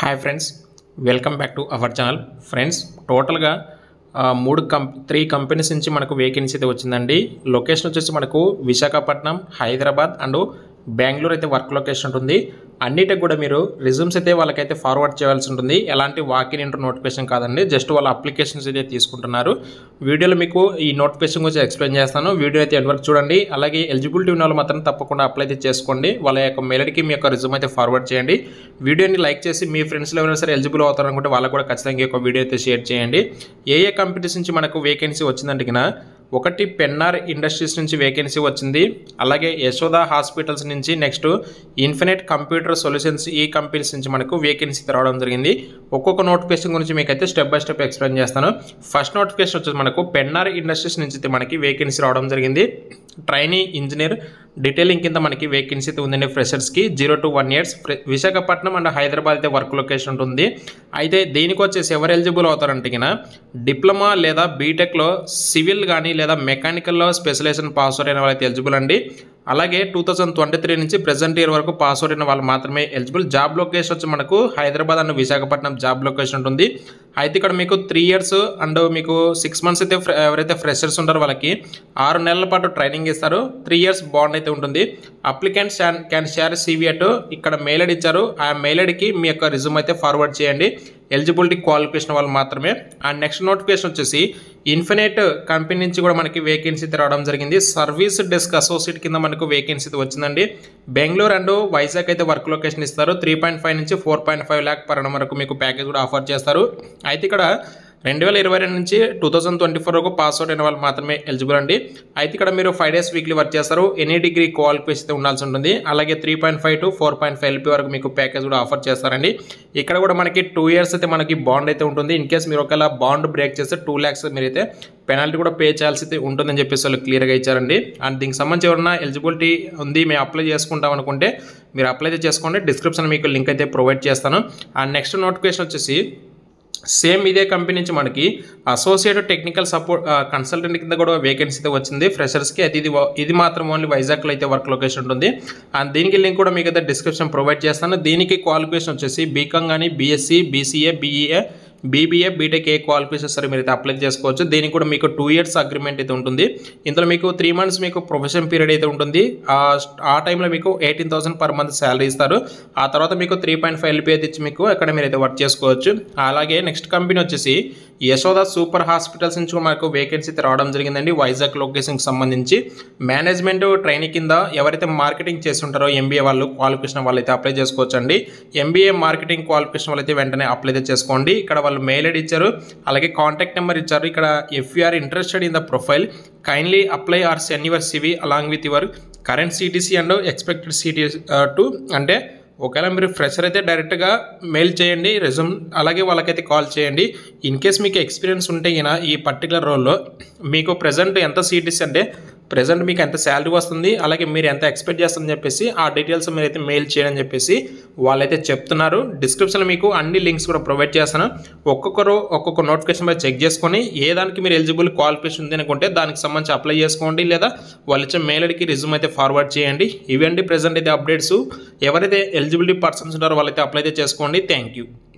Hi friends, welcome back to our channel. Friends, టోటల్గా three companies నుంచి మనకు vacancy అయితే వచ్చిందండి. లొకేషన్ వచ్చేసి మనకు విశాఖపట్నం, హైదరాబాద్ అండ్ బెంగళూరు అయితే వర్క్ లొకేషన్ ఉంటుంది. అన్నిటికి కూడా మీరు రిజ్యూమ్స్ అయితే వాళ్ళకైతే ఫార్వర్డ్ చేయాల్సి ఉంటుంది. ఎలాంటి వాకిన్ ఇంటర్ నోటిఫికేషన్ కాదండి, జస్ట్ వాళ్ళ అప్లికేషన్స్ అయితే తీసుకుంటున్నారు. వీడియోలో మీకు ఈ నోటిఫికేషన్ గురించి ఎక్స్ప్లెయిన్ చేస్తాను. వీడియో అయితే ఎండ్ వరకు చూడండి. అలాగే ఎలిజిబిలిటీ ఉన్న వాళ్ళు మాత్రం తప్పకుండా అప్లై అయితే చేసుకోండి. వాళ్ళ యొక్క మెయిల్కి మీ యొక్క రిజ్యూమ్ అయితే ఫార్వర్డ్ చేయండి. వీడియోని లైక్ చేసి మీ ఫ్రెండ్స్లో ఎవరైనా సరే ఎలిజిబుల్ అవుతారనుకుంటే వాళ్ళకు కూడా ఖచ్చితంగా ఈ యొక్క వీడియో అయితే షేర్ చేయండి. ఏ కంపెనీస్ నుంచి మనకు వేకెన్సీ వచ్చిందంటే కినా, ఒకటి పెన్నార్ ఇండస్ట్రీస్ నుంచి వేకెన్సీ వచ్చింది. అలాగే యశోద హాస్పిటల్స్ నుంచి, నెక్స్ట్ ఇన్ఫినిట్ కంప్యూటర్ సొల్యూషన్స్ ఈ కంపెనీస్ నుంచి మనకు వేకెన్సీ రావడం జరిగింది. ఒక్కొక్క నోటిఫికేషన్ గురించి మీకు అయితే స్టెప్ బై స్టెప్ ఎక్స్ప్లెయిన్ చేస్తాను. ఫస్ట్ నోటిఫికేషన్ వచ్చేసి మనకు పెన్నార్ ఇండస్ట్రీస్ నుంచి మనకి వేకెన్సీ రావడం జరిగింది. ట్రైనీ ఇంజనీర్ డీటెయిలింగ్ కింద మనకి వేకెన్సీ అయితే ఉందండి. ఫ్రెషర్స్కి 0 to 1 years. Visakhapatnam and Hyderabad అయితే వర్క్ లొకేషన్ ఉంటుంది. అయితే దీనికి వచ్చేసి ఎవరు ఎలిజిబుల్ అవుతారంటే కినా, డిప్లొమా లేదా బీటెక్లో సివిల్ కానీ లేదా మెకానికల్లో స్పెషలైజేషన్ పాస్ అవుట్ అయిన వాళ్ళైతే ఎలిజిబుల్ అండి. అలాగే 2023 నుంచి ప్రెజెంట్ ఇయర్ వరకు పాస్ అవుట్ అయిన వాళ్ళు మాత్రమే ఎలిజిబుల్. జాబ్ లొకేషన్ వచ్చి మనకు Hyderabad and Visakhapatnam job location ఉంటుంది. అయితే ఇక్కడ మీకు 3 years అండ్ మీకు 6 months అయితే ఎవరైతే ఫ్రెషర్స్ ఉంటారో వాళ్ళకి 6 నెలల పాటు ట్రైనింగ్ ఇస్తారు. 3 years బాండ్ అయితే ఉంటుంది. అప్లికెంట్స్ క్యాన్ షేర్ CV అటు ఇక్కడ మెయిల్ ఐడి ఇచ్చారు. ఆ మెయిల్ ఐడికి మీ యొక్క రిజ్యూమ్ అయితే ఫార్వర్డ్ చేయండి. ఎలిజిబిలిటీ క్వాలిఫికేషన్ వాళ్ళు మాత్రమే. అండ్ నెక్స్ట్ నోటిఫికేషన్ వచ్చేసి ఇన్ఫినిట్ కంపెనీ నుంచి కూడా మనకి వేకెన్సీ రావడం జరిగింది. సర్వీస్ డెస్క్ అసోసియేట్ కింద మనకు వేకెన్సీ వచ్చిందండి. బెంగళూరు అండ్ వైజాగ్ అయితే వర్క్ లొకేషన్ ఇస్తారు. 3.5 నుంచి 4.5 lakh per annum వరకు మీకు ప్యాకేజ్ కూడా ఆఫర్ చేస్తారు. అయితే ఇక్కడ 2022 నుంచి 2024 వరకు పాస్ అవుట్ అయిన వాళ్ళు మాత్రమే ఎలిజిబుల్ అండి. అయితే ఇక్కడ మీరు 5 days వీక్లీ వర్క్ చేస్తారు. ఎనీ డిగ్రీ క్వాలిఫికేషన్ అయితే ఉండాల్సి ఉంటుంది. అలాగే 3.5 to 4.5 LP వరకు మీకు ప్యాకేజ్ కూడా ఆఫర్ చేస్తారండి. ఇక్కడ కూడా మనకి 2 years అయితే మనకి బాండ్ అయితే ఉంటుంది. ఇన్ కేసు మీరు ఒకవేళ బాండ్ బ్రేక్ చేస్తే 2 lakhs మీరైతే పెనాల్టీ కూడా పే చేయాల్సి అయితే ఉంటుందని చెప్పేసి వాళ్ళు క్లియర్గా ఇచ్చారండి. అండ్ దీనికి సంబంధించి ఎవరైనా ఎలిజిబిలిటీ ఉంది, మేము అప్లై చేసుకుంటాం అనుకుంటే మీరు అప్లై అయితే చేసుకోండి. డిస్క్రిప్షన్ మీకు లింక్ అయితే ప్రొవైడ్ చేస్తాను. అండ్ నెక్స్ట్ నోటిఫికేషన్ వచ్చేసి సేమ్ ఇదే కంపెనీ నుంచి మనకి అసోసియేట్ టెక్నికల్ సపోర్ట్ కన్సల్టెంట్ కింద కూడా వేకెన్సీ అయితే వచ్చింది ఫ్రెషర్స్కి. అయితే ఇది మాత్రం ఓన్లీ వైజాగ్లో అయితే వర్క్ లొకేషన్ ఉంటుంది. అండ్ దీనికి లింక్ కూడా మీకు అయితే డిస్క్రిప్షన్ ప్రొవైడ్ చేస్తాను. దీనికి క్వాలిఫికేషన్ వచ్చేసి బీకామ్ కానీ, BSc, BCA, BEA, BBA, BTech ఏ క్వాలిఫికేషన్ సరే మీరు అయితే అప్లై చేసుకోవచ్చు. దీనికి కూడా మీకు 2 years అగ్రిమెంట్ అయితే ఉంటుంది. ఇందులో మీకు 3 months మీకు ప్రొఫెషన్ పీరియడ్ అయితే ఉంటుంది. ఆ టైంలో మీకు 18,000 per month శాలరీ ఇస్తారు. ఆ తర్వాత మీకు 3.5 LP అయితే ఇచ్చి మీకు అక్కడ మీరు అయితే వర్క్ చేసుకోవచ్చు. అలాగే నెక్స్ట్ కంపెనీ వచ్చేసి యశోద సూపర్ హాస్పిటల్స్ నుంచి మనకు వేకెన్సీ అయితే రావడం జరిగిందండి. వైజాగ్ లొకేషన్కి సంబంధించి మేనేజ్మెంట్ ట్రైనింగ్ కింద ఎవరైతే మార్కెటింగ్ చేసి ఉంటారో MBA వాళ్ళు క్వాలిఫికేషన్ వాళ్ళు అయితే అప్లై చేసుకోవచ్చు అండి. MBA మార్కెటింగ్ క్వాలిఫికేషన్ వాళ్ళు అయితే వెంటనే అప్లై అయితే చేసుకోండి. ఇక్కడ వాళ్ళు మెయిల్ ఐడి ఇచ్చారు, అలాగే కాంటాక్ట్ నెంబర్ ఇచ్చారు. ఇక్కడ if you are interested in the profile kindly apply or send your CV along with your current CTC and expected CTC too, అంటే ఒకవేళ మీరు ఫ్రెషర్ అయితే డైరెక్ట్గా మెయిల్ చేయండి రెజ్యూమ్, అలాగే వాళ్ళకైతే కాల్ చేయండి. ఇన్ కేస్ మీకు ఎక్స్పీరియన్స్ ఉంటే ఈ పర్టికులర్ రోల్లో మీకు ప్రజెంట్ ఎంత CTC అంటే ప్రజెంట్ మీకు ఎంత శాలరీ వస్తుంది, అలాగే మీరు ఎంత ఎక్స్పెక్ట్ చేస్తారని చెప్పేసి ఆ డీటెయిల్స్ మీరైతే మెయిల్ చేయని చెప్పేసి వాళ్ళైతే చెప్తున్నారు. డిస్క్రిప్షన్లో మీకు అన్ని లింక్స్ కూడా ప్రొవైడ్ చేస్తాను. ఒక్కొక్కరు ఒక్కొక్క నోటిఫికేషన్ మీద చెక్ చేసుకొని ఏ దానికి మీరు ఎలిజిబుల్ క్వాలిఫికేషన్ ఉంది అనుకుంటే దానికి సంబంధించి అప్లై చేసుకోండి, లేదా వాళ్ళు ఇచ్చే మెయిల్ ఐడికి రిజ్యూమ్ అయితే ఫార్వర్డ్ చేయండి. ఇవండి ప్రజెంట్ అయితే అప్డేట్స్. ఎవరైతే ఎలిజిబిలిటీ పర్సన్స్ ఉన్నారో వాళ్ళైతే అప్లై అయితే చేసుకోండి. Thank you.